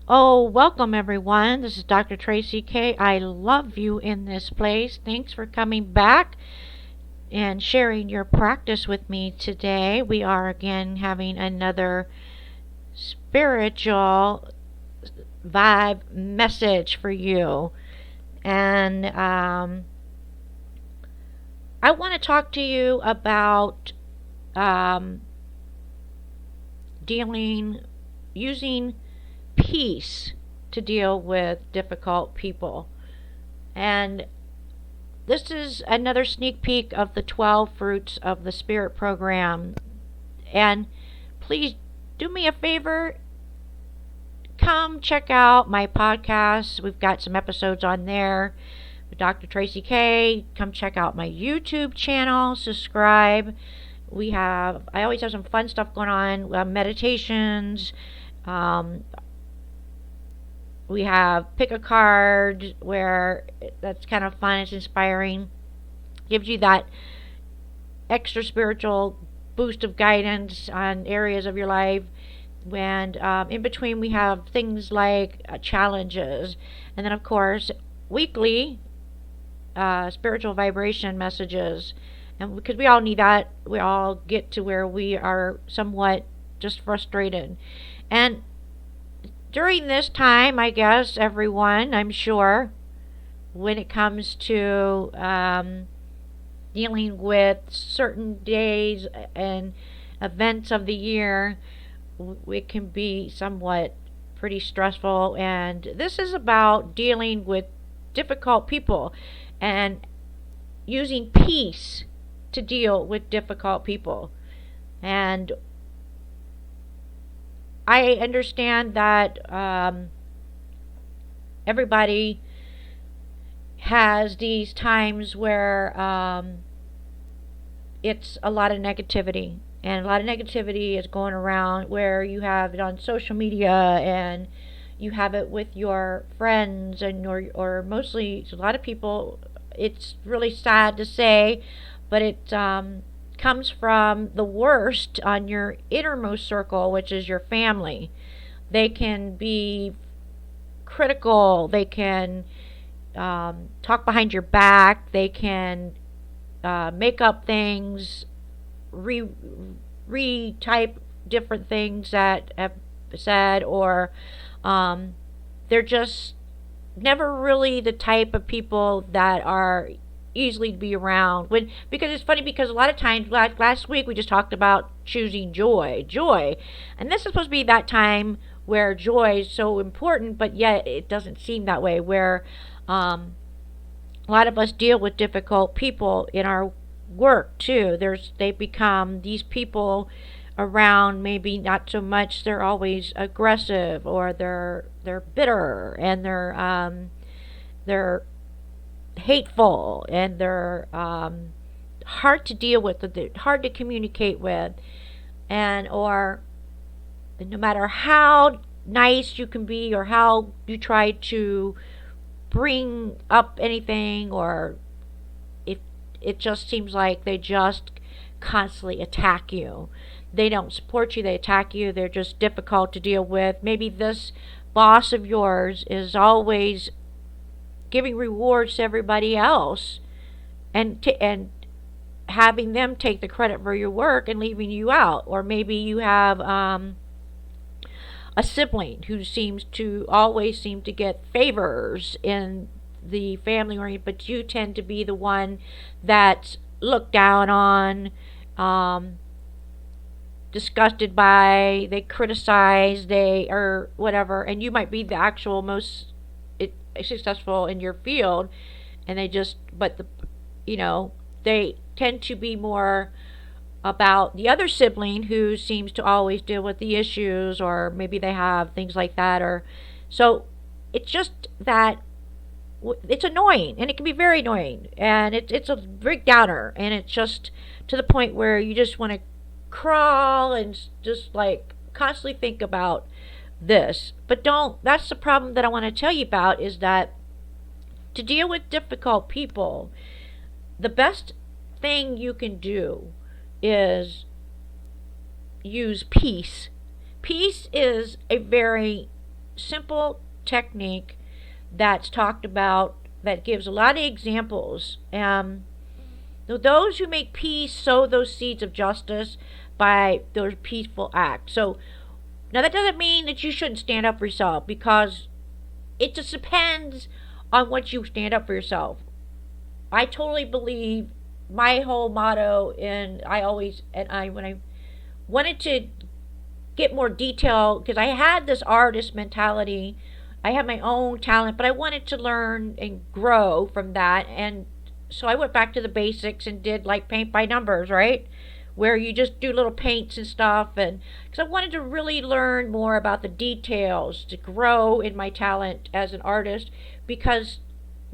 Oh, welcome everyone. This is Dr. Traci K. I love you in this place. Thanks for coming back and sharing your practice with me today. We are again having another spiritual vibe message for you. And I want to talk to you about um, dealing, using peace to deal with difficult people. And this is another sneak peek of the 12 Fruits of the Spirit program. And please do me a favor, come check out my podcast. We've got some episodes on there with Dr. Traci K. Come check out my YouTube channel, subscribe. I always have some fun stuff going on, meditations. Um, we have pick a card where that's kind of fun, it's inspiring, gives you that extra spiritual boost of guidance on areas of your life. And in between, we have things like challenges, and then, of course, weekly spiritual vibration messages. And because we all need that, we all get to where we are somewhat just frustrated. And during this time, I guess, everyone, I'm sure, when it comes to dealing with certain days and events of the year, it can be somewhat pretty stressful. And this is about dealing with difficult people and using peace to deal with difficult people. And I understand that everybody has these times where it's a lot of negativity. And a lot of negativity is going around where you have it on social media and you have it with your friends and or mostly a lot of people. It's really sad to say, but it comes from the worst on your innermost circle, which is your family. They can be critical. They can talk behind your back. They can make up things, retype different things that have said, or they're just never really the type of people that are easily to be around. Because it's funny, because a lot of times, last week we just talked about choosing joy, and this is supposed to be that time where joy is so important, but yet it doesn't seem that way. Where a lot of us deal with difficult people in our work too. They become these people around, maybe not so much, they're always aggressive, or they're bitter, and they're hateful, and they're hard to deal with, they're hard to communicate with, and or no matter how nice you can be or how you try to bring up anything, or it just seems like they just constantly attack you. They don't support you, they attack you. They're just difficult to deal with. Maybe this boss of yours is always giving rewards to everybody else, and having them take the credit for your work and leaving you out. Or maybe you have a sibling who always seem to get favors in the family oriented, but you tend to be the one that's looked down on, disgusted by, they criticize, they or whatever, and you might be the actual most successful in your field, and they tend to be more about the other sibling who seems to always deal with the issues, or maybe they have things like that, or so it's just that it's annoying, and it can be very annoying, and it's a big downer, and it's just to the point where you just want to crawl and just like constantly think about this. But that's the problem that I want to tell you about, is that to deal with difficult people, the best thing you can do is use peace. Peace is a very simple technique that's talked about that gives a lot of examples. Those who make peace sow those seeds of justice by those peaceful acts. So now that doesn't mean that you shouldn't stand up for yourself, because it just depends on what you stand up for yourself. I totally believe my whole motto, and I when I wanted to get more detail, because I had this artist mentality. I had my own talent, but I wanted to learn and grow from that. And so I went back to the basics and did like paint by numbers, right? Where you just do little paints and stuff. And because I wanted to really learn more about the details to grow in my talent as an artist, because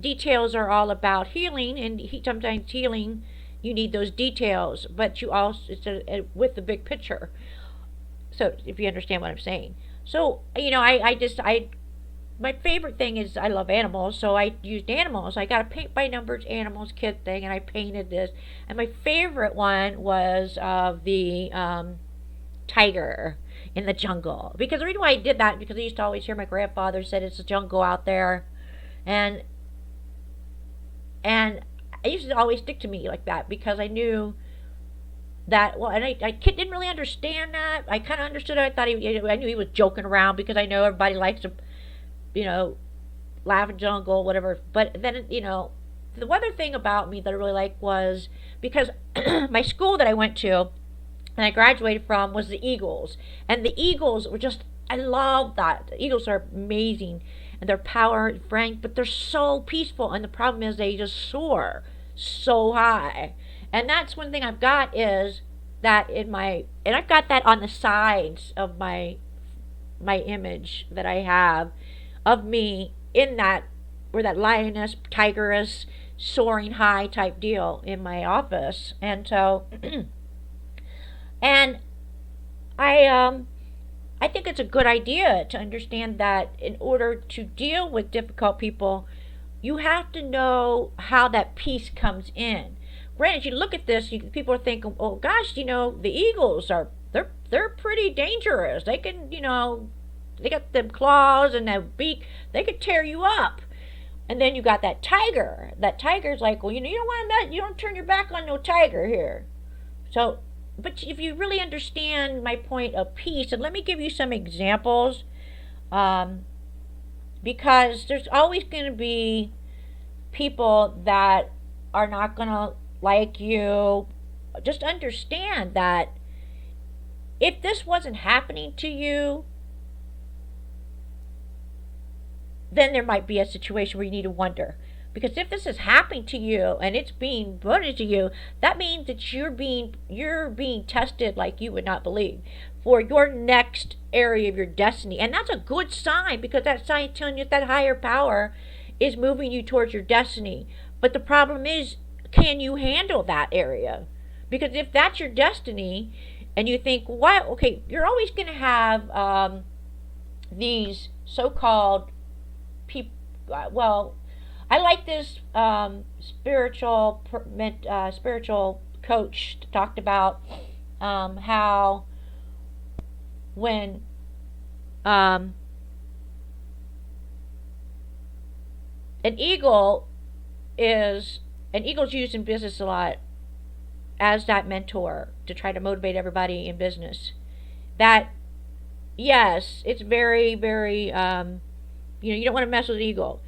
details are all about healing, and sometimes healing you need those details, but you also with the big picture. So if you understand what I'm saying. So I my favorite thing is I love animals, so I used animals. I got a paint by numbers animals kit thing, and I painted this. And my favorite one was the tiger in the jungle. Because the reason why I did that, because I used to always hear my grandfather said it's a jungle out there, and and it used to always stick to me like that, because I knew that. Well, and I didn't really understand that. I kind of understood it. I knew he was joking around, because I know everybody likes to, you know, laugh in jungle, whatever. But then, the other thing about me that I really liked was because my school that I went to and I graduated from was the Eagles. And the Eagles were just, I love that. The Eagles are amazing, and they're power and frank, but they're so peaceful. And the problem is they just soar so high. And that's one thing I've got, is that and I've got that on the sides of my image that I have of me in that, where that lioness, tigress, soaring high type deal in my office. And so, and I think it's a good idea to understand that in order to deal with difficult people, you have to know how that peace comes in. Granted, you look at this, people are thinking, oh gosh, the Eagles they're pretty dangerous. They can, they got them claws and that beak, they could tear you up. And then you got that tiger. That tiger's like, well, you don't want that. You don't turn your back on no tiger here. So, but if you really understand my point of peace, and let me give you some examples, because there's always going to be people that are not going to like you. Just understand that if this wasn't happening to you, then there might be a situation where you need to wonder. Because if this is happening to you and it's being put into you, that means that you're being tested like you would not believe for your next area of your destiny. And that's a good sign, because that sign is telling you that higher power is moving you towards your destiny. But the problem is, can you handle that area? Because if that's your destiny and you think, what? Okay, you're always going to have these so-called people. Well, I like this spiritual coach talked about how when an eagle's used in business a lot as that mentor to try to motivate everybody in business. That, yes, it's very, very, you don't want to mess with an eagle,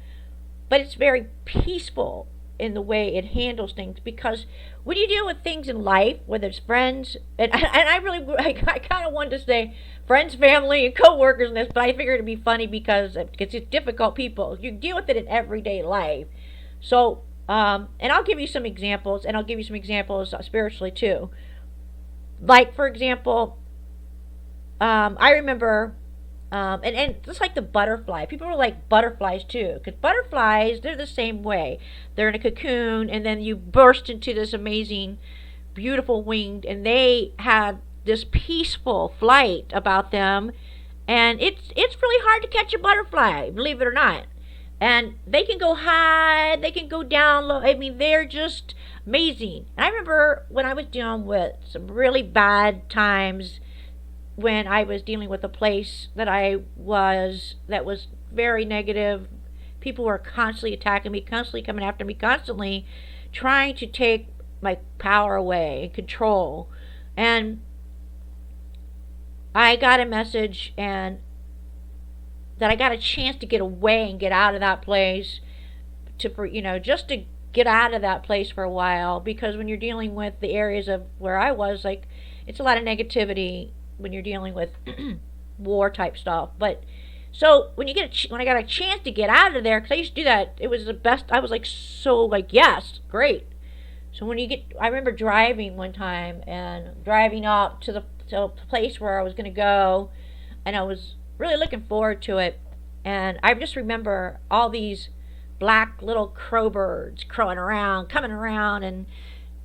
but it's very peaceful in the way it handles things. Because when you deal with things in life, whether it's friends, and I kind of wanted to say friends, family, and co-workers in this, but I figured it'd be funny because it's difficult people. You deal with it in everyday life. So, and I'll give you some examples, and I'll give you some examples spiritually too. Like, for example, I remember, and just like the butterfly, people are like butterflies too, because butterflies, they're the same way. They're in a cocoon, and then you burst into this amazing, beautiful winged, and they have this peaceful flight about them, and it's really hard to catch a butterfly, believe it or not. And they can go high, they can go down low. I mean, they're just amazing. And I remember when I was dealing with some really bad times when I was dealing with a place that was very negative. People were constantly attacking me, constantly coming after me, constantly trying to take my power away and control. And I got a message and that I got a chance to get away and get out of that place just to get out of that place for a while, because when you're dealing with the areas of where I was, like, it's a lot of negativity when you're dealing with war type stuff. But so when I got a chance to get out of there, because I used to do that, it was the best. I was like, so like, yes, great. So I remember driving one time and driving up to the place where I was going to go, and I was really looking forward to it. And I just remember all these black little crow birds crowing around, coming around, and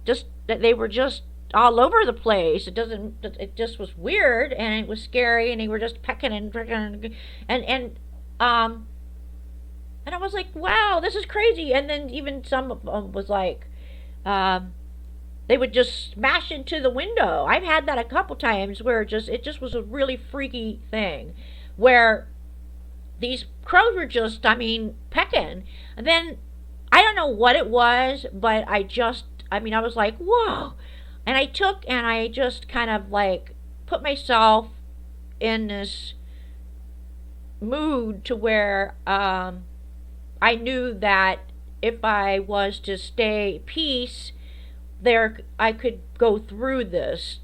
just that they were just all over the place. It just was weird, and it was scary, and they were just pecking and um and I was like, wow, this is crazy. And then even some of them was like, um they would just smash into the window. I've had that a couple times where it just was a really freaky thing, where these crows were just, I mean, pecking. And then I don't know what it was, but I was like, whoa. And I just kind of like put myself in this mood to where I knew that if I was to stay peace, I could go through this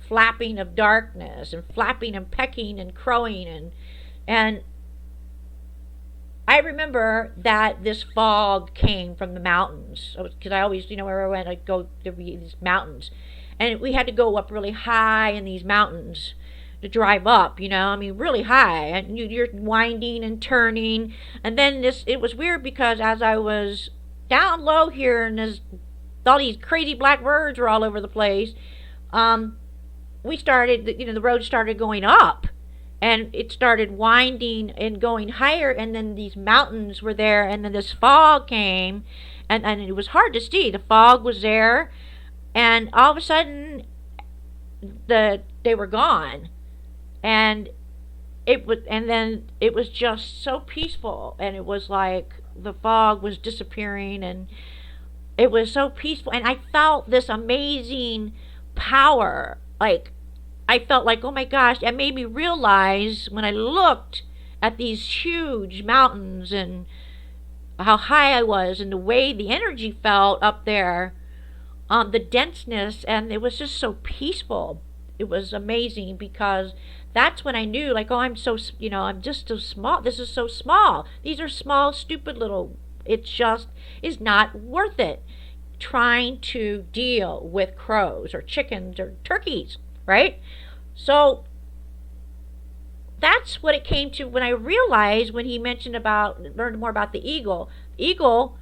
flapping of darkness and flapping and pecking and crowing and I remember that this fog came from the mountains, because I always, where I went, I'd go, there'd be these mountains, and we had to go up really high in these mountains to drive up, I mean, really high, and you're winding and turning, and then it was weird because as I was down low here, and all these crazy black birds were all over the place, the road started going up, and it started winding and going higher, and then these mountains were there, and then this fog came, and it was hard to see. The fog was there, and all of a sudden they were gone, and then it was just so peaceful, and it was like the fog was disappearing, and it was so peaceful, and I felt this amazing power. Like, I felt like, oh my gosh, it made me realize when I looked at these huge mountains and how high I was and the way the energy felt up there, the denseness, and it was just so peaceful. It was amazing, because that's when I knew, like, oh, I'm just so small. This is so small. These are small, stupid little, it just is not worth it trying to deal with crows or chickens or turkeys, right? So that's what it came to when I realized, when he learned more about the eagle. Eagle,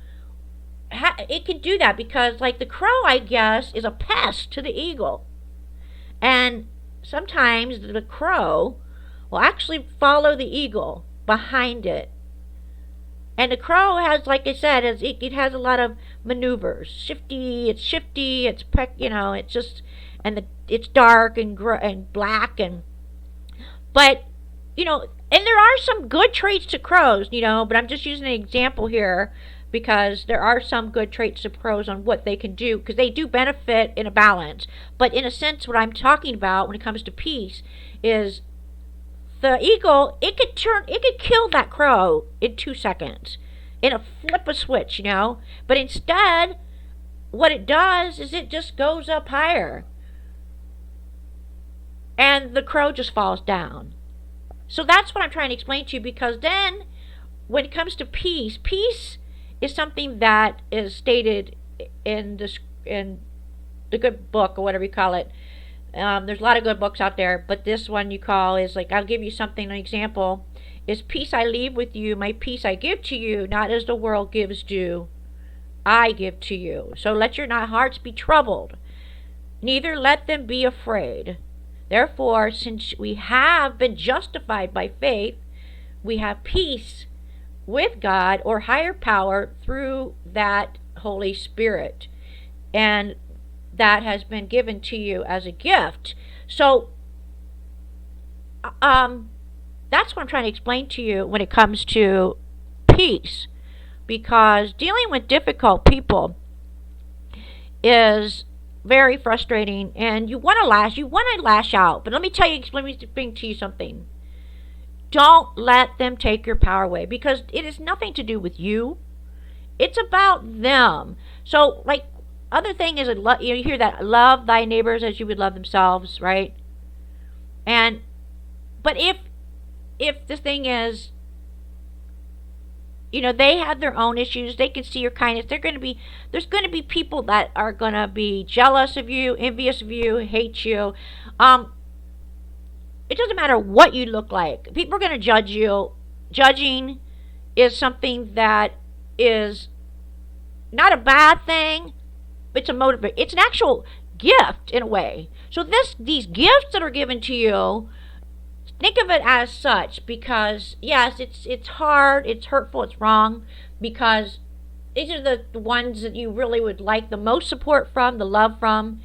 it can do that because, like, the crow, I guess, is a pest to the eagle. And sometimes the crow will actually follow the eagle behind it. And the crow has, like I said, it has a lot of maneuvers. It's shifty, it's just, and it's dark and black, but, and there are some good traits to crows, but I'm just using an example here because there are some good traits to crows on what they can do, because they do benefit in a balance. But in a sense, what I'm talking about when it comes to peace is the eagle, it could kill that crow in 2 seconds, in a flip of switch, But instead, what it does is it just goes up higher, and the crow just falls down. So that's what I'm trying to explain to you, because then, when it comes to peace is something that is stated in the good book, or whatever you call it. There's a lot of good books out there, but this one is like, I'll give you something, an example, is peace I leave with you, my peace I give to you, not as the world gives due, I give to you. So let your hearts be troubled, neither let them be afraid. Therefore, since we have been justified by faith, we have peace with God, or higher power, through that Holy Spirit. And that has been given to you as a gift. So um, that's what I'm trying to explain to you when it comes to peace. Because dealing with difficult people is very frustrating, and you want to lash out. But let me bring to you something. Don't let them take your power away, because it has nothing to do with you. It's about them. So, like, other thing is, you hear that, love thy neighbors as you would love themselves, right? And but if the thing is, they have their own issues. They can see your kindness. There's going to be people that are going to be jealous of you, envious of you, hate you. Um, it doesn't matter what you look like. People are going to judge you. Judging is something that is not a bad thing. It's a motivator. It's an actual gift in a way. So these gifts that are given to you, think of it as such, because yes, it's hard, it's hurtful, it's wrong, because these are the ones that you really would like the most support from, the love from.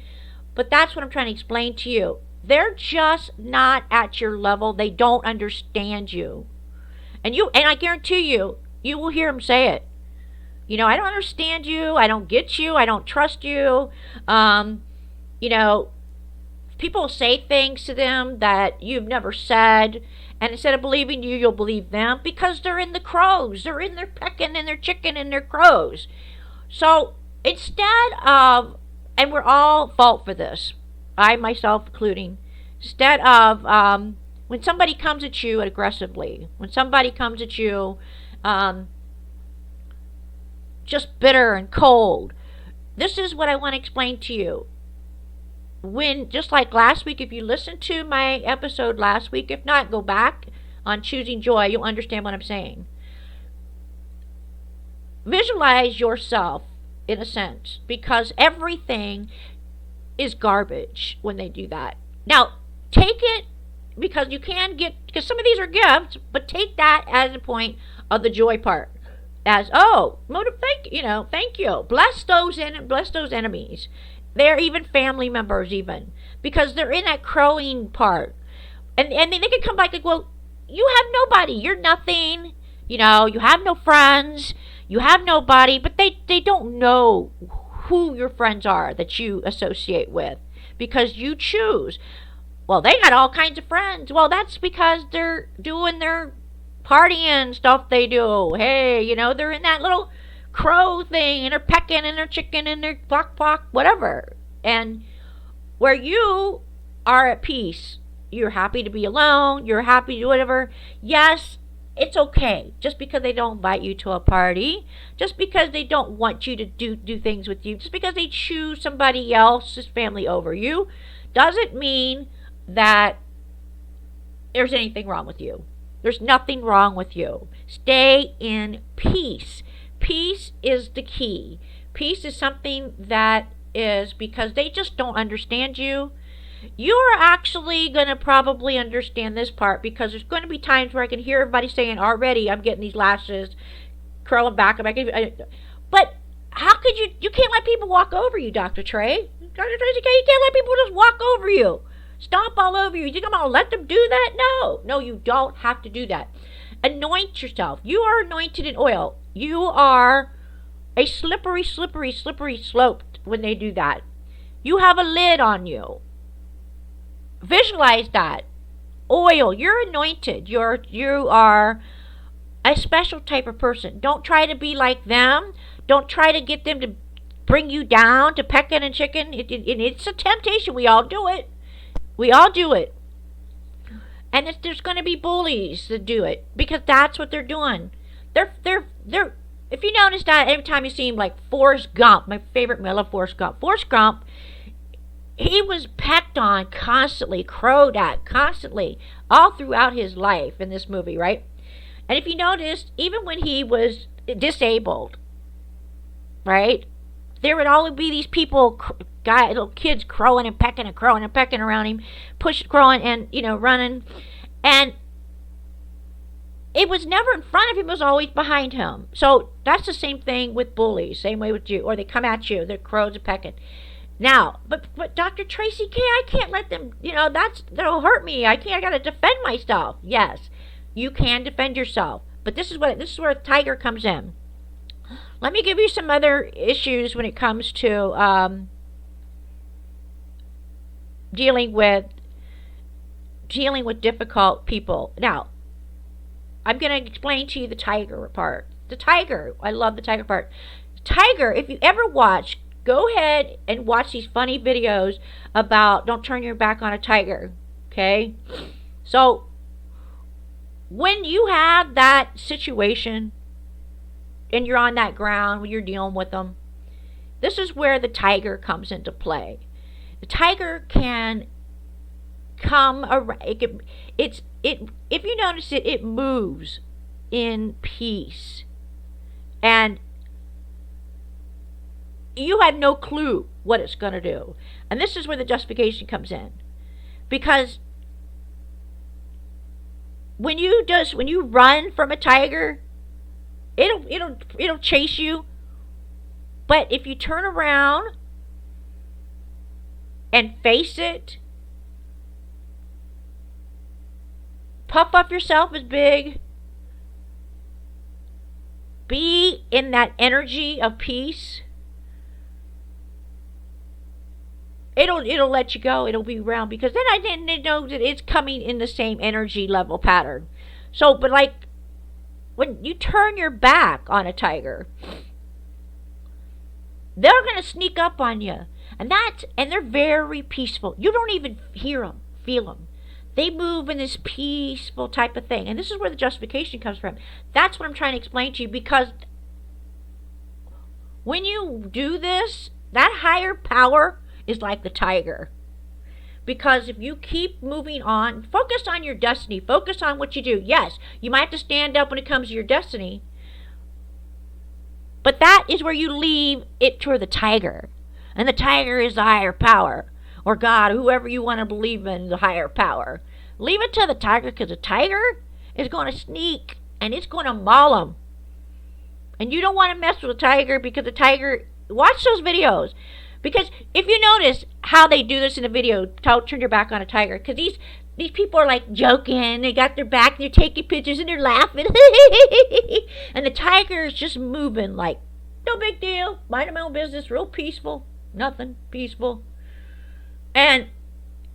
But that's what I'm trying to explain to you. They're just not at your level. They don't understand you. And I guarantee you will hear them say it. I don't understand you. I don't get you. I don't trust you. You know, People say things to them that you've never said, and instead of believing you, you'll believe them because they're in the crows. They're in their pecking and their chicken and their crows. So instead of, and we're all fault for this, I myself including, instead of when somebody comes at you aggressively, when somebody comes at you um, just bitter and cold, this is what I want to explain to you. When, just like last week, if you listened to my episode last week, if not, go back on choosing joy, you'll understand what I'm saying. Visualize yourself in a sense, because everything is garbage when they do that. Now, take it, because you can get, because some of these are gifts, but take that as a point of the joy part. As, oh, thank you. Bless those enemies. They're even family members, even, because they're in that crowing part, and they can come back like, well, you have nobody, you're nothing, you have no friends, you have nobody, but they don't know who your friends are that you associate with, because you choose. Well, they got all kinds of friends. Well, that's because they're doing their partying stuff they do. Hey, they're in that little crow thing, and they're pecking and they're chicken and they're block, whatever. And where you are at peace, you're happy to be alone, you're happy to do whatever. Yes, it's okay. Just because they don't invite you to a party, just because they don't want you to do things with you, just because they choose somebody else's family over you, doesn't mean that there's anything wrong with you. There's nothing wrong with you. Stay in peace. Peace is the key. Peace is something that is, because they just don't understand you. You are actually going to probably understand this part, because there's going to be times where I can hear everybody saying, already I'm getting these lashes curling back. But how could you can't let people walk over you, Dr. Trey. Dr. Traci K, you can't let people just walk over you. Stomp all over you. You think I'm going to let them do that? No, you don't have to do that. Anoint yourself. You are anointed in oil. You are a slippery slope when they do that. You have a lid on you. Visualize that. Oil. You're anointed. You are a special type of person. Don't try to be like them. Don't try to get them to bring you down to pecking and chicken. It's a temptation. We all do it. And there's going to be bullies that do it, because that's what they're doing. They're. If you notice that every time you see him, like Forrest Gump, my favorite, I love Forrest Gump. Forrest Gump, he was pecked on constantly, crowed at constantly, all throughout his life in this movie, right? And if you notice, even when he was disabled, right, there would always be these people, little kids crowing and pecking around him, crowing and, running. And it was never in front of him, it was always behind him. So that's the same thing with bullies, same way with you. Or they come at you, they're crows and pecking. Now, but Dr. Traci K, I can't let them, that'll hurt me. I gotta defend myself. Yes, you can defend yourself. But this is where Tiger comes in. Let me give you some other issues when it comes to dealing with difficult people. Now, I'm going to explain to you the tiger part. The tiger, I love the tiger part. Tiger, if you ever watch, go ahead and watch these funny videos about don't turn your back on a tiger. Okay? So, when you have that situation and you're on that ground when you're dealing with them, this is where the tiger comes into play. The tiger can come around. If you notice it, it moves in peace, and you have no clue what it's going to do. And this is where the justification comes in, because when you run from a tiger, it'll chase you. But if you turn around and face it, puff up yourself as big, be in that energy of peace, it'll let you go. It'll be around, because then I didn't know that it's coming in the same energy level pattern. So, but like when you turn your back on a tiger, they're gonna sneak up on you, and they're very peaceful. You don't even hear them, feel them. They move in this peaceful type of thing, and this is where the justification comes from. That's what I'm trying to explain to you, because when you do this, that higher power is like the tiger. Because if you keep moving on, focus on your destiny, focus on what you do. Yes, you might have to stand up when it comes to your destiny, but that is where you leave it to the tiger. And the tiger is the higher power, or God, whoever you want to believe in, the higher power. Leave it to the tiger, because the tiger is going to sneak and it's going to maul them. And you don't want to mess with the tiger, because the tiger, watch those videos. Because if you notice how they do this in the video, turn your back on a tiger, because these people are like joking, they got their back, and they're taking pictures, and they're laughing. And the tiger is just moving like, no big deal, mind my own business, real peaceful, nothing, peaceful. And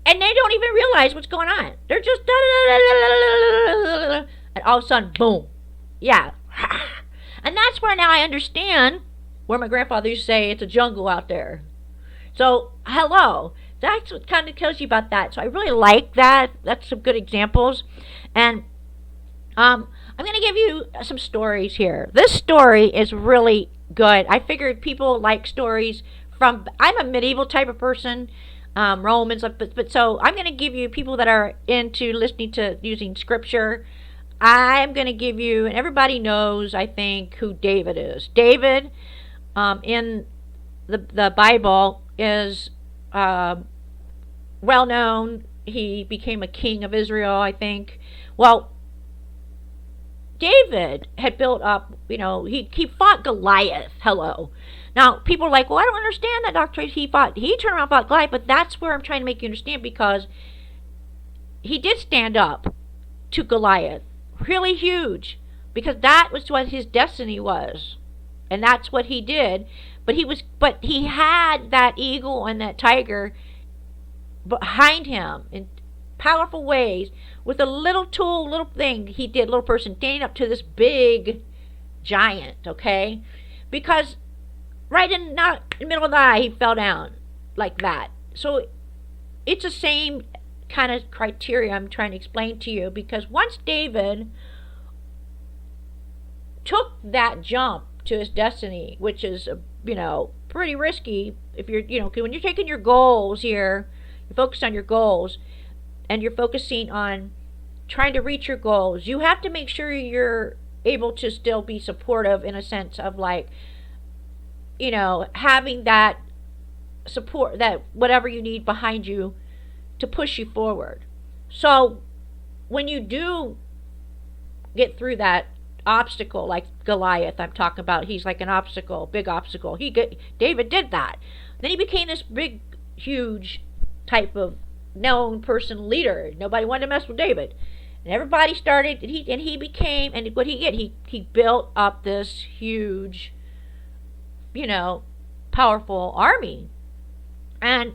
they don't even realize what's going on. They're just, and all of a sudden, boom. Yeah. And that's where now I understand where my grandfather used to say it's a jungle out there. So, hello. That's what kind of tells you about that. So I really like that. That's some good examples. And I'm going to give you some stories here. This story is really good. I figured people like stories from, I'm a medieval type of person, Romans, but so I'm going to give you people that are into listening to using scripture. I'm going to give you, and everybody knows, I think, who David is. David, in the Bible, is well known. He became a king of Israel, I think. Well, David had built up, he fought Goliath. Hello. Now, people are like, well, I don't understand that, Dr. Traci. He turned around and fought Goliath, but that's where I'm trying to make you understand, because he did stand up to Goliath. Really huge. Because that was what his destiny was. And that's what he did. But he had that eagle and that tiger behind him in powerful ways, with a little tool, little thing he did, little person standing up to this big giant, okay? Because right in the middle of the eye, he fell down like that. So it's the same kind of criteria I'm trying to explain to you, because once David took that jump to his destiny, which is, pretty risky if you're, when you're taking your goals here, you're focused on your goals, and you're focusing on trying to reach your goals, you have to make sure you're able to still be supportive, in a sense of like, having that support, that whatever you need behind you to push you forward. So when you do get through that obstacle, like Goliath I'm talking about, he's like an obstacle, big obstacle. David did that. Then he became this big, huge type of known person leader. Nobody wanted to mess with David. And everybody started, and he became, and what he did, he built up this huge, you know, powerful army. And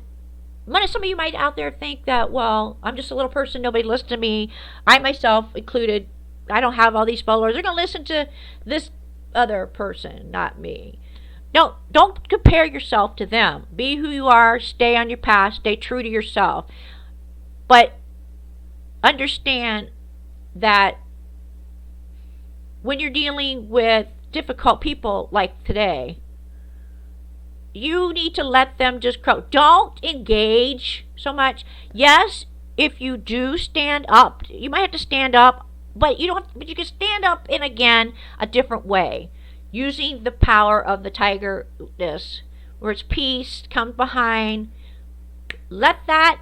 some of you might out there think that, well, I'm just a little person, nobody listens to me. I myself included, I don't have all these followers. They're going to listen to this other person, not me. No, don't compare yourself to them. Be who you are, stay on your path, stay true to yourself. But understand that when you're dealing with difficult people like today, you need to let them just grow. Don't engage so much. Yes, if you do stand up, you might have to stand up, but you can stand up in, again, a different way, using the power of the tigerness, where it's peace comes behind. Let that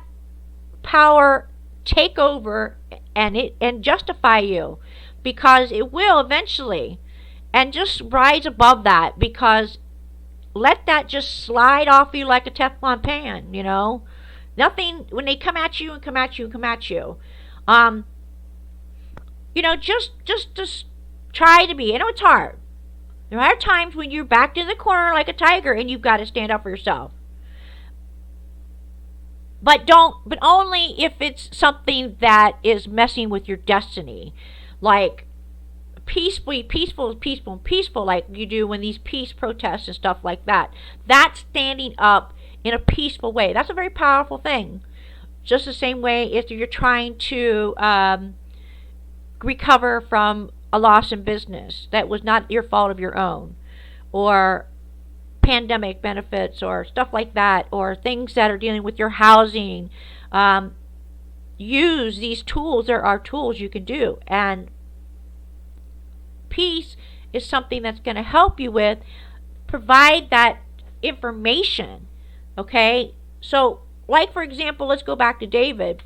power take over and justify you, because it will eventually. And just rise above that, because let that just slide off you like a Teflon pan, you know. Nothing, when they come at you and come at you and come at you. You know, just try to be. I know it's hard. There are times when you're backed in the corner like a tiger and you've got to stand up for yourself. But only if it's something that is messing with your destiny. Like, peaceful, like you do when these peace protests and stuff like that. That's standing up in a peaceful way. That's a very powerful thing. Just the same way if you're trying to recover from a loss in business that was not your fault of your own, or pandemic benefits or stuff like that, or things that are dealing with your housing. Use these tools. There are tools you can do, and peace is something that's going to help you with, provide that information. Okay, so like, for example, let's go back to David.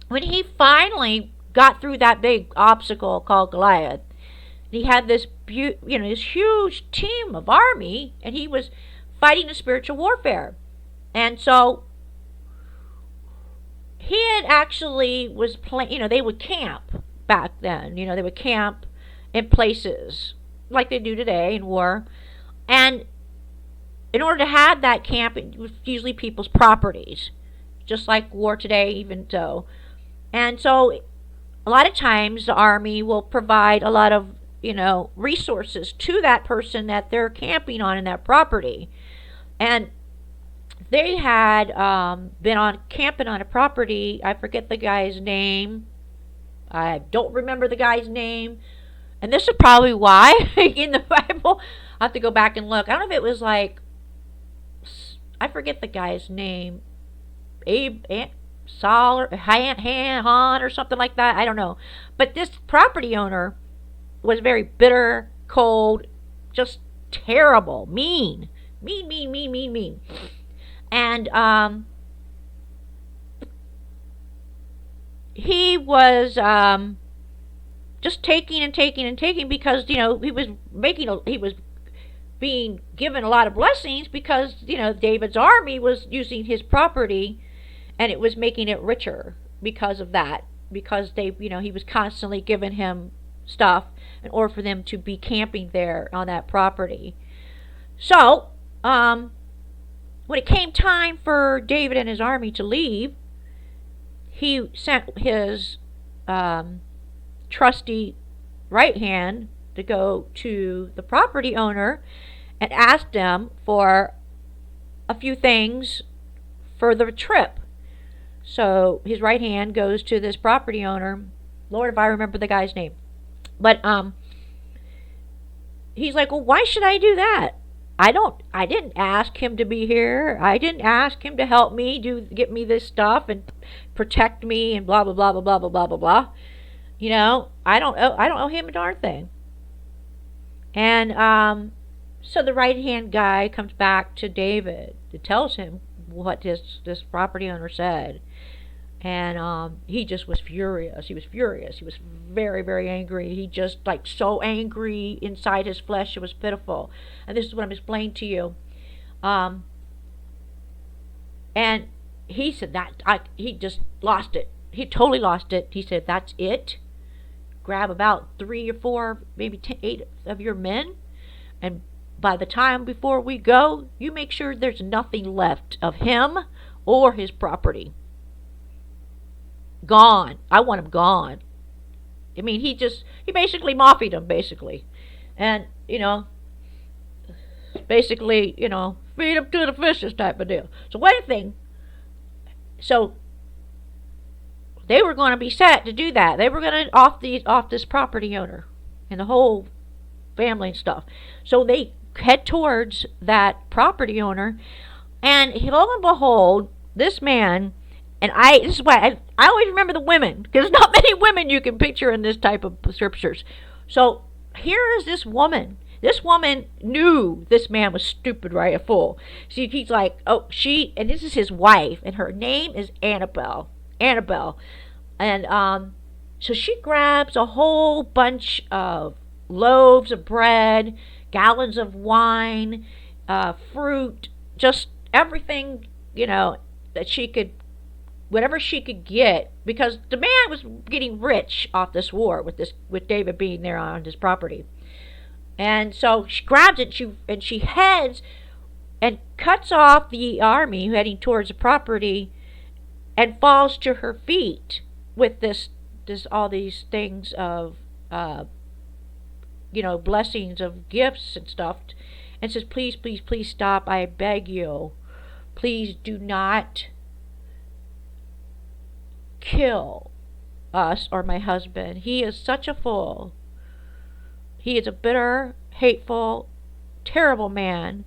When he finally got through that big obstacle called Goliath, he had this this huge team of army, and he was fighting the spiritual warfare. And so he had actually was playing, they would camp back then. They would camp in places like they do today in war. And in order to have that camp, it was usually people's properties, just like war today, even so. And so a lot of times the army will provide a lot of, resources to that person that they're camping on in that property. And they had been camping on a property. I forget the guy's name. I don't remember the guy's name. And this is probably why in the Bible, I have to go back and look. I don't know if it was like, I forget the guy's name, Saul or Han or something like that. I don't know. But this property owner was very bitter, cold, just terrible, mean. And he was just taking and taking because he was being given a lot of blessings because David's army was using his property, and it was making it richer because of that, because he was constantly giving him stuff in order for them to be camping there on that property. So when it came time for David and his army to leave, he sent his trusty right hand to go to the property owner and asked them for a few things for the trip. So his right hand goes to this property owner. Lord, if I remember the guy's name. But he's like, well, why should I do that? I didn't ask him to be here. I didn't ask him to help me get me this stuff and protect me and blah blah blah blah blah blah blah blah blah. I don't owe him a darn thing. And so the right hand guy comes back to David to tells him what this property owner said. And he just was furious. He was furious. He was very, very angry. He just so angry inside his flesh. It was pitiful. And this is what I'm explaining to you. And he said he just lost it. He totally lost it. He said, that's it. Grab about 3 or 4, maybe 10, 8 of your men, and by the time before we go, you make sure there's nothing left of him or his property. Gone. I want him gone. I mean, he basically mafiaed him, basically. And, basically, feed him to the fishes type of deal. So one thing, so they were going to be set to do that. They were going to off this property owner and the whole family and stuff. So they head towards that property owner, and lo and behold, this man, and this is why I always remember the women, because there's not many women you can picture in this type of scriptures. So here is this woman. This woman knew this man was stupid, right? A fool. See, he's like, and this is his wife, and her name is Annabelle. And so she grabs a whole bunch of loaves of bread, gallons of wine, fruit, just everything, that she could, whatever she could get, because the man was getting rich off this war with David being there on his property. And so she grabs it, and she heads and cuts off the army heading towards the property, and falls to her feet with this all these things of blessings of gifts and stuff, and says, please, please, please stop, I beg you, please do not kill us or my husband. He is such a fool. He is a bitter, hateful, terrible man.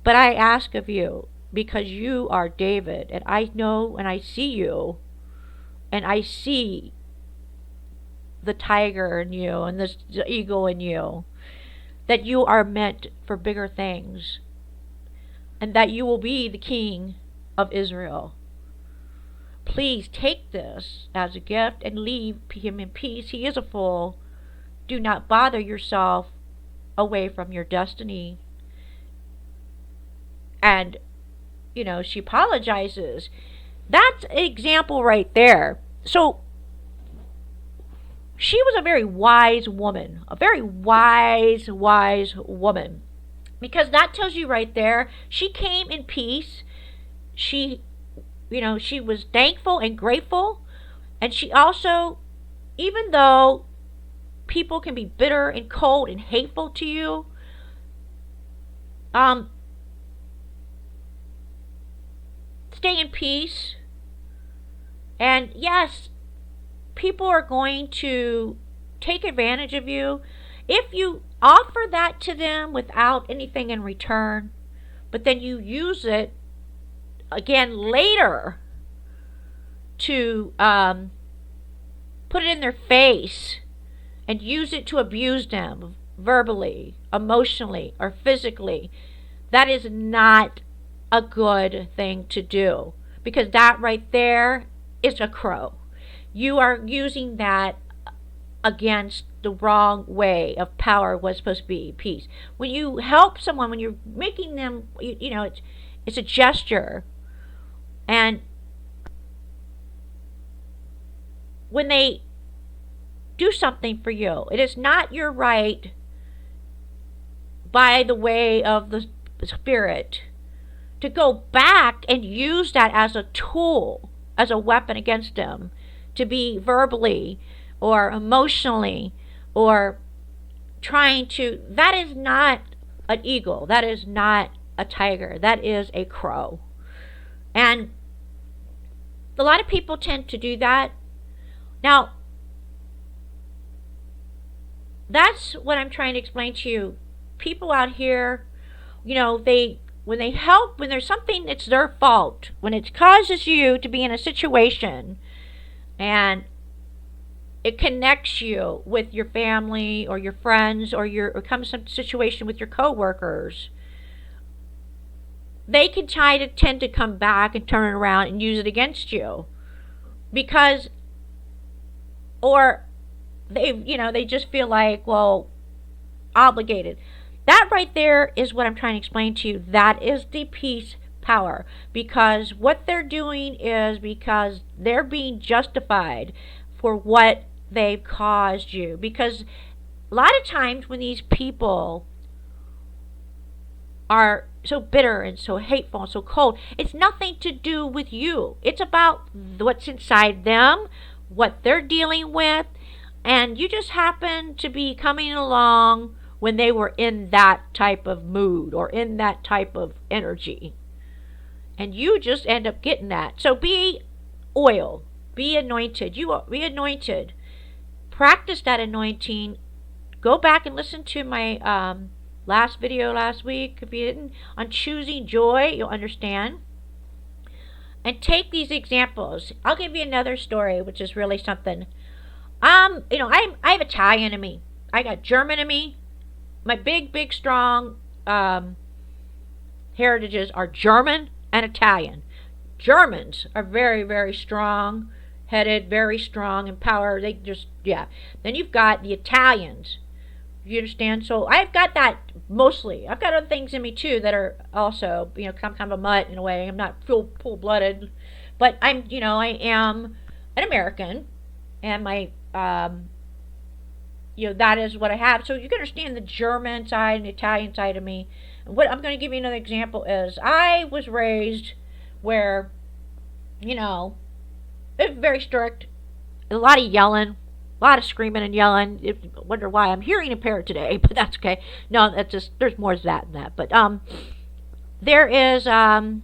But I ask of you, because you are David, and I know and I see you, and I see the tiger in you and the eagle in you, that you are meant for bigger things, and that you will be the king of Israel. Please take this as a gift and leave him in peace. He is a fool. Do not bother yourself away from your destiny. And, she apologizes. That's an example right there. So, she was a very wise woman. A very wise woman. Because that tells you right there, she came in peace. She was thankful and grateful. And she also, even though people can be bitter and cold and hateful to you, stay in peace. And yes, people are going to take advantage of you if you offer that to them without anything in return, but then you use it again later to put it in their face and use it to abuse them verbally, emotionally, or physically. That is not a good thing to do, because that right there is a crow. You are using that against the wrong way of power was supposed to be peace. When you help someone, when you're making them, it's a gesture. And when they do something for you, it is not your right, by the way of the Spirit, to go back and use that as a tool, as a weapon against them, to be verbally or emotionally or trying to. That is not an eagle. That is not a tiger. That is a crow. And a lot of people tend to do that. Now, that's what I'm trying to explain to you. People out here, when they help, when there's something that's their fault, when it causes you to be in a situation and it connects you with your family or your friends, or comes some situation with your coworkers, they can tend to come back and turn it around and use it against you, because, or they just feel like, well, obligated. That right there is what I'm trying to explain to you. That is the peace power, because what they're doing is because they're being justified for what they've caused you. Because a lot of times when these people are so bitter and so hateful and so cold, it's nothing to do with you. It's about what's inside them, what they're dealing with, and you just happen to be coming along when they were in that type of mood or in that type of energy. And you just end up getting that. So be oil, be anointed. Be anointed. Practice that anointing. Go back and listen to my last video last week. If you didn't, on choosing joy, you'll understand. And take these examples. I'll give you another story, which is really something. I have Italian in me. I got German in me. My big, strong heritages are German and Italian. Germans are very, very strong headed, very strong in power. They just, yeah. Then you've got the Italians. You understand? So I've got that mostly. I've got other things in me too that are also, kind of a mutt in a way. I'm not full-blooded, but I am an American, and my, that is what I have. So you can understand the German side and the Italian side of me. And what I'm going to give you another example is I was raised where, it's very strict, a lot of yelling, a lot of screaming and yelling. Wonder why I'm hearing impaired today, but that's okay. No, that's just, there's more to that than that. But there is a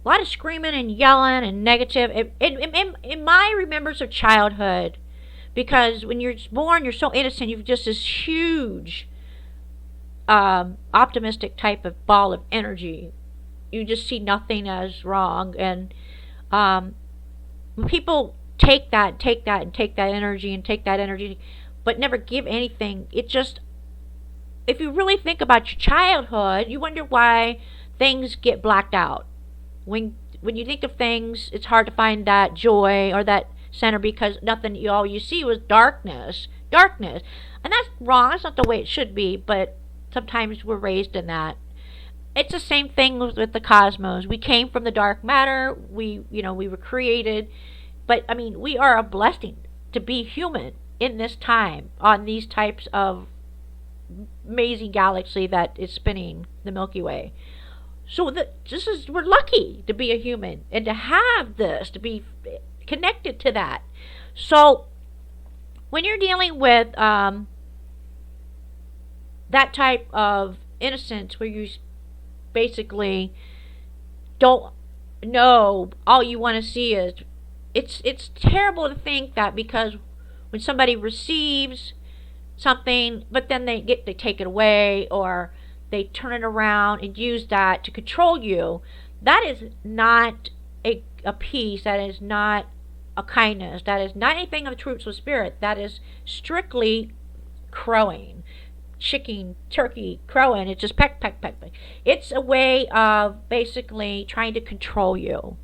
lot of screaming and yelling and negative in my remembrance of childhood, because when you're born, you're so innocent. You've just this huge optimistic type of ball of energy. You just see nothing as wrong, and when people take that energy, but never give anything, it just, if you really think about your childhood, you wonder why things get blacked out. When you think of things, it's hard to find that joy or that center, because nothing, all you see was darkness, and that's wrong. That's not the way it should be, but sometimes we're raised in that. It's the same thing with the cosmos. We came from the dark matter. We were created, but we are a blessing to be human in this time on these types of amazing galaxy that is spinning the Milky Way. So we're lucky to be a human and to have this, to be connected to that. So when you're dealing with that type of innocence, where you basically don't know, all you want to see is, it's terrible to think that because when somebody receives something, but then they take it away, or they turn it around and use that to control you, that is not a peace, that is not a kindness, that is not anything of the fruits of spirit. That is strictly crowing. Chicken, turkey, crowing. It's just peck. It's a way of basically trying to control you.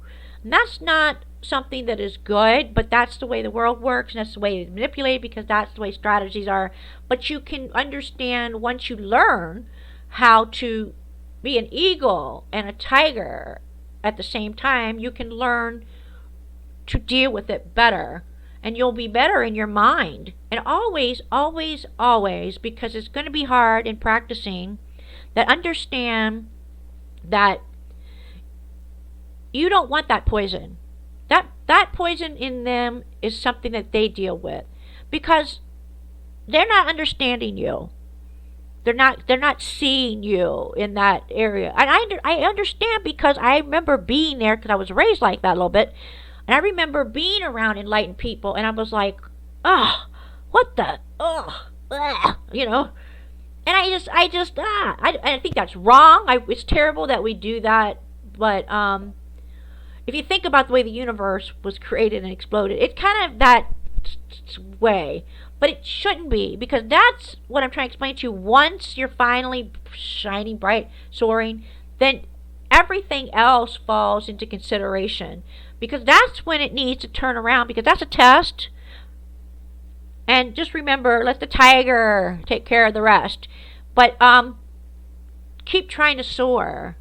And that's not something that is good, but that's the way the world works, and that's the way it's manipulated, because that's the way strategies are. But you can understand, once you learn how to be an eagle and a tiger at the same time, you can learn to deal with it better. And you'll be better in your mind. And always, because it's going to be hard in practicing, that understand that you don't want that poison. That poison in them is something that they deal with, because they're not understanding you. They're not seeing you in that area. And I understand, because I remember being there, because I was raised like that a little bit. And I remember being around enlightened people, and I was like, what the, And I think that's wrong. It's terrible that we do that. But if you think about the way the universe was created and exploded, it's kind of that way. But it shouldn't be, because that's what I'm trying to explain to you. Once you're finally shining bright, soaring, then everything else falls into consideration. Because that's when it needs to turn around, because that's a test. And just remember, let the tiger take care of the rest. But keep trying to soar.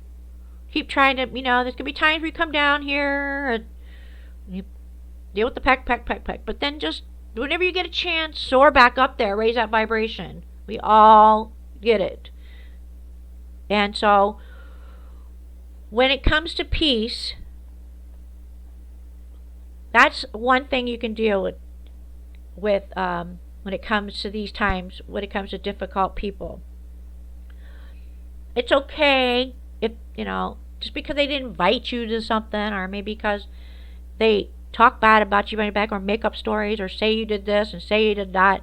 keep trying to, there's gonna be times where you come down here and you deal with the peck. But then just whenever you get a chance, soar back up there, raise that vibration. We all get it. And so when it comes to peace, that's one thing you can deal with when it comes to these times, when it comes to difficult people. It's okay if, just because they didn't invite you to something, or maybe because they talk bad about you behind your back, or make up stories, or say you did this and say you did that.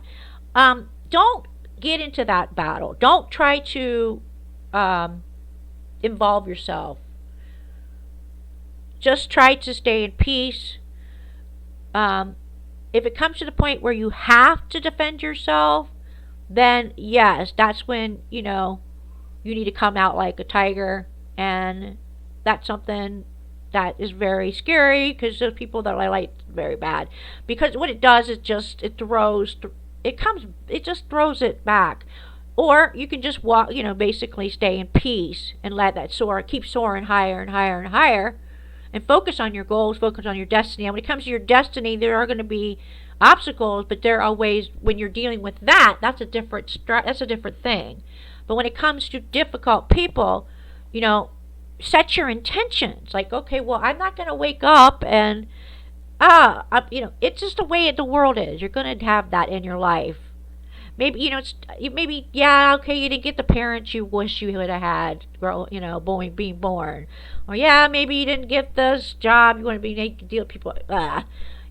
Don't get into that battle. Don't try to involve yourself. Just try to stay in peace. If it comes to the point where you have to defend yourself, then yes, that's when, you need to come out like a tiger. And that's something that is very scary, because those people that I like very bad. Because what it does is just, it just throws it back. Or you can just walk, basically stay in peace and let that keep soaring higher and higher and higher. And focus on your goals, focus on your destiny. And when it comes to your destiny, there are going to be obstacles, but there are ways when you're dealing with that. That's a different thing. But when it comes to difficult people, set your intentions. Like, okay, well, I'm not going to wake up and it's just the way the world is. You're going to have that in your life. Maybe, okay, you didn't get the parents you wish you would have had, being born. Or, maybe you didn't get this job, you want to deal with people.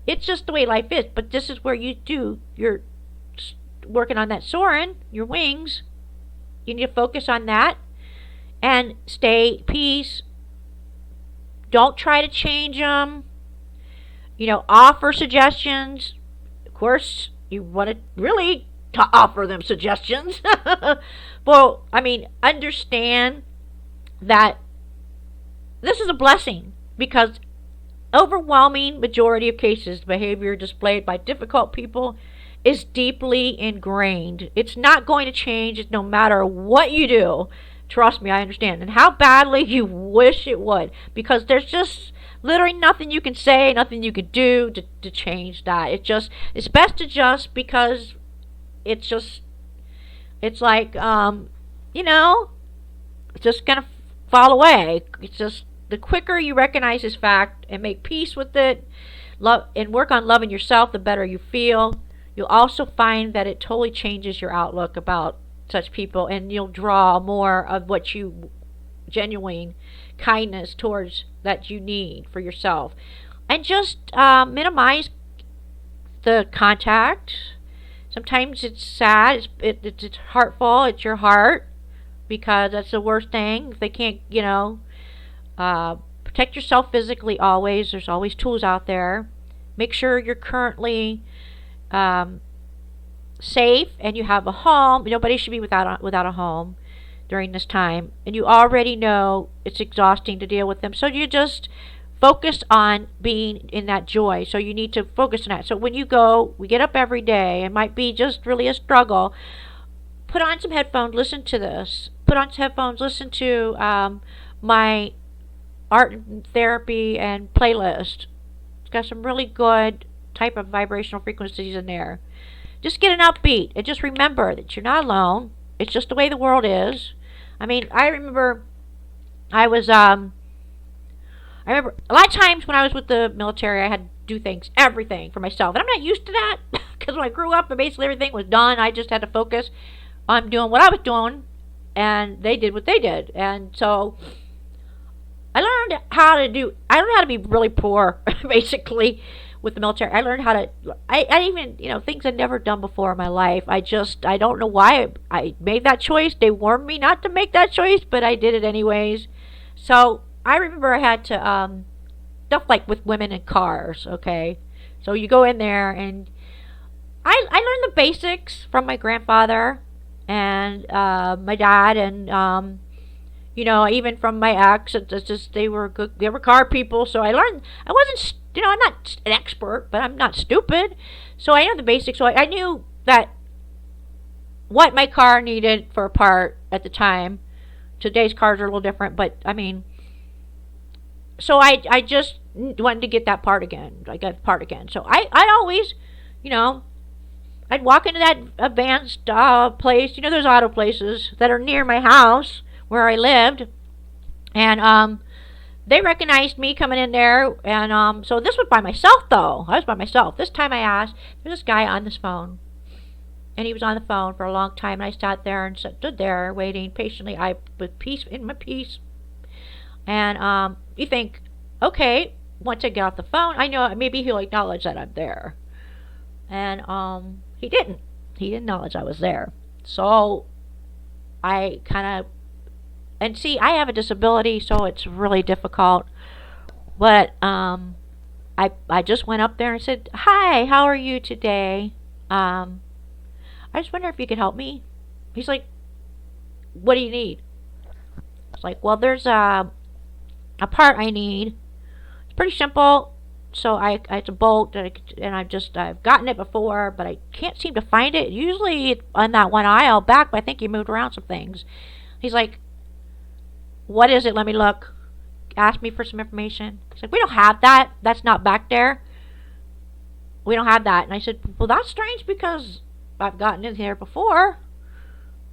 It's just the way life is. But this is where you're working on that soaring, your wings. You need to focus on that and stay peace. Don't try to change them. Offer suggestions. Of course, you want to really to offer them suggestions. Well, understand that this is a blessing, because overwhelming majority of cases, the behavior displayed by difficult people is deeply ingrained. It's not going to change no matter what you do. Trust me, I understand. And how badly you wish it would, because there's just literally nothing you can say, nothing you can do to change that. It's best to just, because it's like, it's just going to fall away. It's just, the quicker you recognize this fact and make peace with it, love, and work on loving yourself, the better you feel. You'll also find that it totally changes your outlook about such people, and you'll draw more of what genuine kindness towards that you need for yourself. And just minimize the contact. Sometimes it's sad, it's hurtful, it's your heart, because that's the worst thing. If they can't, protect yourself physically always. There's always tools out there. Make sure you're currently safe and you have a home. Nobody should be without a home during this time. And you already know it's exhausting to deal with them. So you just focus on being in that joy. So you need to focus on that. So when we get up every day. It might be just really a struggle. Put on some headphones. Listen to this. Put on some headphones. Listen to my art and therapy and playlist. It's got some really good type of vibrational frequencies in there. Just get an upbeat and just remember that you're not alone. It's just the way the world is. I remember I remember a lot of times when I was with the military, I had to do everything for myself. And I'm not used to that, because when I grew up, basically everything was done. I just had to focus on doing what I was doing, and they did what they did. And so I learned how to be really poor, basically, with the military. I learned how to, I even, things I'd never done before in my life. I don't know why I made that choice. They warned me not to make that choice, but I did it anyways. So I remember I had to, stuff like with women and cars, okay? So you go in there, and I learned the basics from my grandfather and my dad, and even from my ex. It's just they were car people, so I learned. I wasn't, I'm not an expert, but I'm not stupid, so I know the basics. So I knew that what my car needed for a part at the time. Today's cars are a little different, but So I just wanted to get that part again. I got the part again. So I always, you know, I'd walk into that advanced place. You know, those auto places that are near my house where I lived, and they recognized me coming in there. And so this was by myself though. I was by myself. This time I asked. There's this guy on this phone, and he was on the phone for a long time. And I sat there and stood there waiting patiently. I with peace in my peace. And you think, okay, once I get off the phone, I know maybe he'll acknowledge that I'm there. And he didn't. He didn't acknowledge I was there. So I kind of, and see, I have a disability, so it's really difficult. But I just went up there and said, "Hi, how are you today? Um, I just wonder if you could help me." He's like, "What do you need?" It's like, "Well, there's a part I need. It's pretty simple. So it's a bolt, and I've gotten it before, but I can't seem to find it. Usually it's on that one aisle back, but I think you moved around some things." He's like, "What is it? Let me look." Ask me for some information. He's like, "We don't have that. That's not back there. We don't have that." And I said, "Well, that's strange because I've gotten in here before.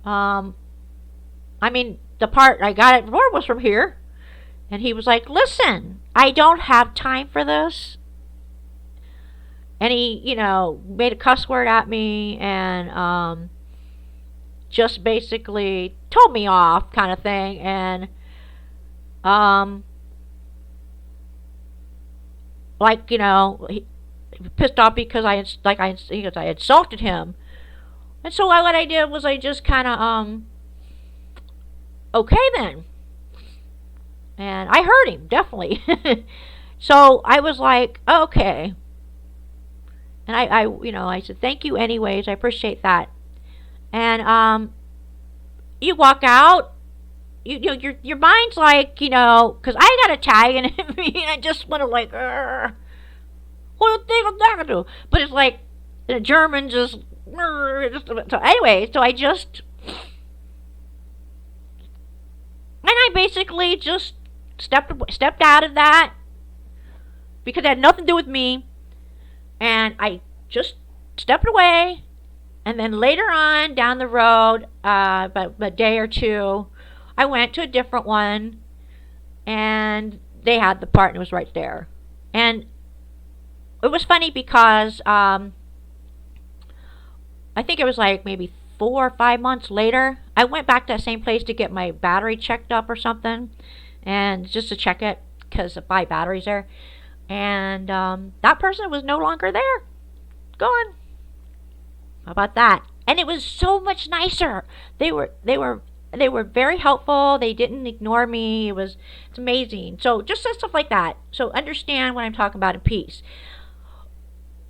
Um, I mean, the part I got it before was from here." And he was like, "Listen, I don't have time for this." And he, made a cuss word at me and just basically told me off kind of thing. And um, he pissed off because I insulted him. And so what I did was I just kind of, okay then. And I heard him, definitely. So I was like, okay. And I said, "Thank you anyways. I appreciate that." And you walk out. Your mind's like, because I got Italian in me, and I just want to like, what do you think I'm talking to? But it's like the German just. So anyway, so I just, and I basically just stepped out of that because it had nothing to do with me, and I just stepped away. And then later on down the road, about a day or two, I went to a different one, and they had the part, and it was right there. And it was funny because I think it was like maybe 4 or 5 months later, I went back to that same place to get my battery checked up or something, and just to check it because I buy batteries there. And that person was no longer there, gone. How about that? And it was so much nicer. They were very helpful. They didn't ignore me. It's amazing. So just stuff like that. So understand what I'm talking about in peace.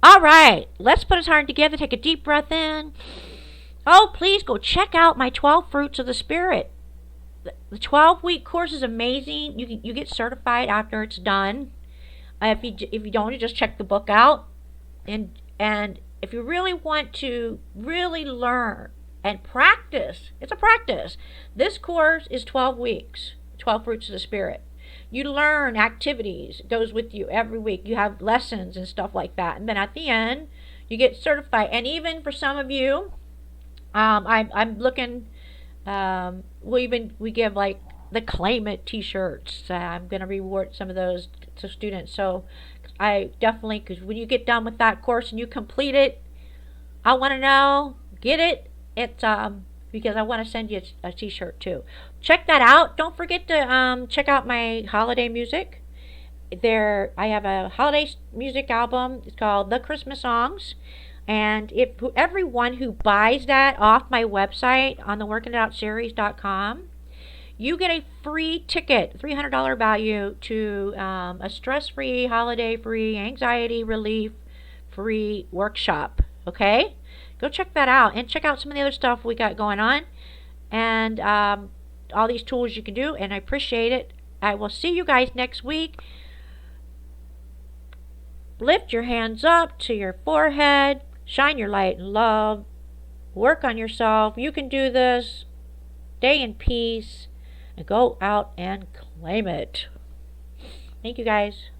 All right, let's put us hard together. Take a deep breath in. Oh, please go check out my 12 Fruits of the Spirit. The 12-week course is amazing. You get certified after it's done. If you don't, you just check the book out. And if you really want to really learn and practice, it's a practice. This course is 12 weeks, 12 Fruits of the Spirit. You learn activities, it goes with you every week. You have lessons and stuff like that. And then at the end, you get certified. And even for some of you, I'm looking, we give like the Claim It t-shirts. I'm going to reward some of those to students. So I definitely, because when you get done with that course and you complete it, I want to know, get it. It's because I want to send you a t-shirt too. Check that out. Don't forget to check out my holiday music. I have a holiday music album. It's called The Christmas Songs. And if everyone who buys that off my website on the workingitoutseries.com, you get a free ticket, $300 value to a stress-free, holiday-free, anxiety relief-free workshop. Okay? Go check that out and check out some of the other stuff we got going on and all these tools you can do, and I appreciate it. I will see you guys next week. Lift your hands up to your forehead. Shine your light in love. Work on yourself. You can do this. Stay in peace. And go out and claim it. Thank you guys.